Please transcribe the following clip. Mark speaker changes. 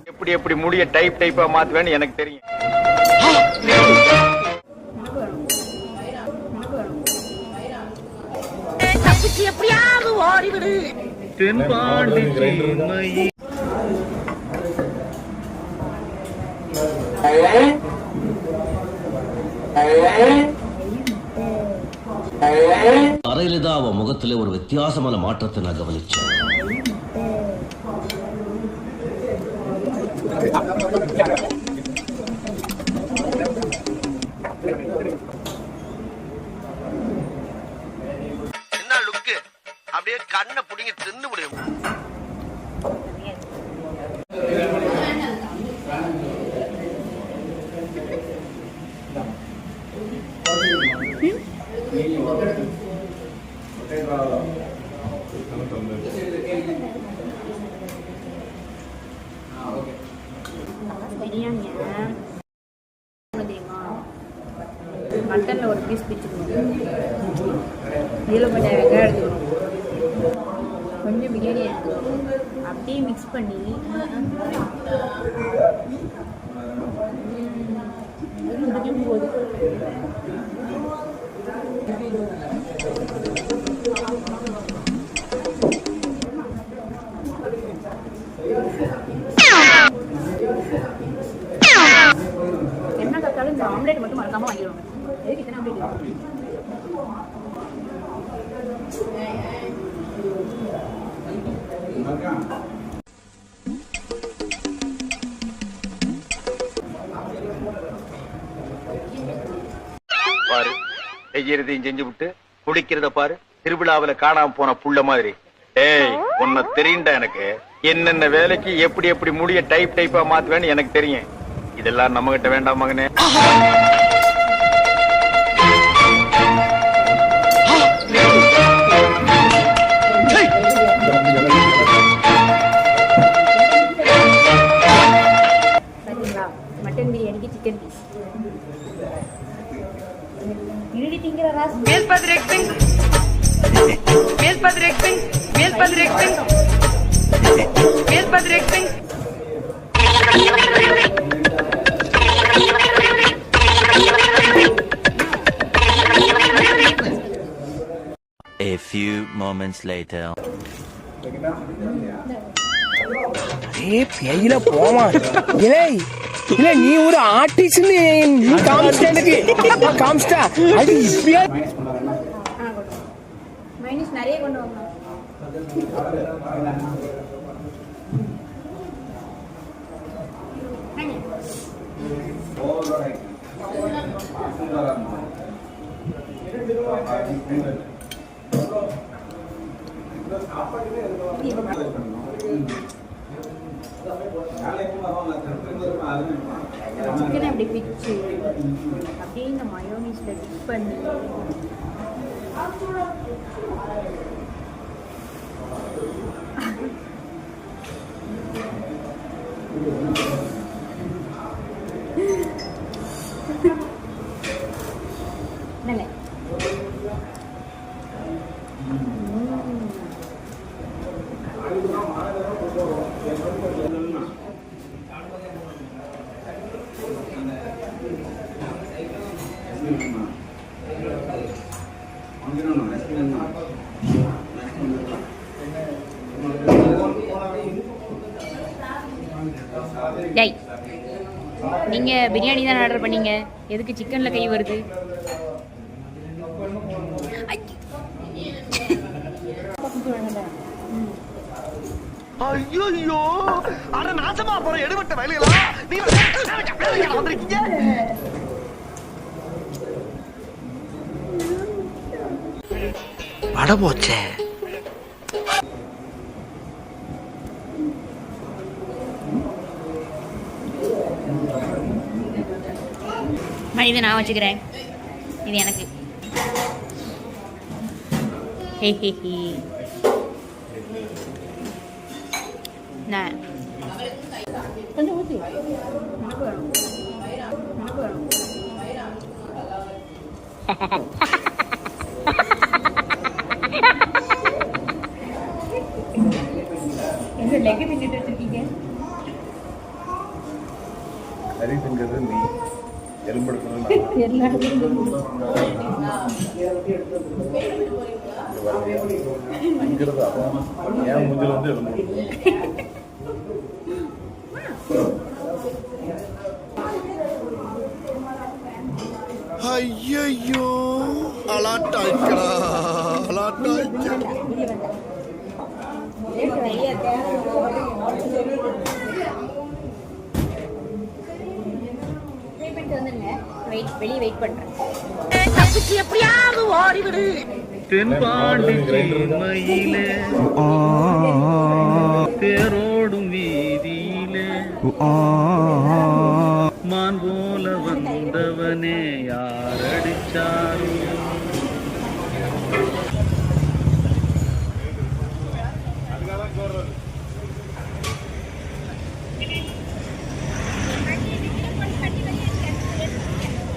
Speaker 1: எப்படி எப்படி முடிய டைப் டைப்பா மாத்துவேன்னு எனக்கு தெரியும்.
Speaker 2: எப்படியாவது ஓடிவிடு.
Speaker 3: அறையில்தான் அவன் முகத்திலே ஒரு வித்தியாசமான மாற்றத்தை நான் கவனிச்சேன்.
Speaker 4: என்ன லுக்கு, அப்படியே கண்ணை புடிங்கி தின்னு முடியும்.
Speaker 2: மட்டன்ல ஒரு பீஸ் பிச்சுக்கணும், இதில் கொஞ்சம் வெங்காயம் எடுத்துக்கணும், கொஞ்சம் பிரியாணி எடுத்துக்கணும், அப்படியே மிக்ஸ் பண்ணி முடிக்கும் போது என்ன கத்தாலும் இந்த ஆம்லேட் மட்டும் மறக்காம வாங்கிடுவாங்க. எதுக்கு இத்தனை ஆம்லேட்?
Speaker 1: பாரு, செய்யறதையும் செஞ்சு விட்டு குடிக்கிறத பாரு. திருவிழாவில காணாம போன புள்ள மாதிரி. ஏய், உன்னை தெரியுண்டா எனக்கு. என்னென்ன வேலைக்கு எப்படி எப்படி முடிய டைப் டைப்பா மாத்துவேன்னு எனக்கு தெரியும். இதெல்லாம் நம்ம கிட்ட வேண்டாம் மகனே.
Speaker 2: மட்டன் பிரியாணிக்கு chicken piece
Speaker 5: A few moments later.
Speaker 6: பேயில போமா இல்லை இல்ல, நீ ஒரு ஆர்டிஸ்ட், நீ காமிச்சிட்டா அது இப்படியா?
Speaker 2: மைனஸ் நிறைய கொண்டு வாங்க. சிக்கனை அப்படி பிச்சு அப்படியே இந்த மயோனீஸ்ல டிப் பண்ணி நல்ல டேய், நீங்க பிரியாணி தான் ஆர்டர் பண்ணீங்க, எதுக்கு சிக்கன்ல கை வருது?
Speaker 4: ஐயோ, அட நாசமா போற எடுபட்ட வயலுகளா, நீ வந்திருக்கீங்க. வட போச்சே.
Speaker 2: இதை நான் வச்சுக்கிறேன், இது எனக்கு. ஹே ஹே ஹே. நான் கொஞ்சம் ஊற்றி எனக்கு வேணும், எனக்கு வேணும். லெக் தின்னுட்டு வச்சிருக்கீங்க.
Speaker 7: கறி திங்கிறது நீ, எலும்பெடுக்கிறது நான். திங்கிறது அவன். என் மூஞ்சில வந்து எலும்பு.
Speaker 4: ஐயோ அலாட்டாய்க்கடா அலாட்டாய்க்க.
Speaker 2: வெளியே வெயிட் பண்றேன்.
Speaker 8: தென்பாண்டி மயிலே தேரோடும் வீதியிலே மான் போல வந்தவனே யாரடிச்சாரோ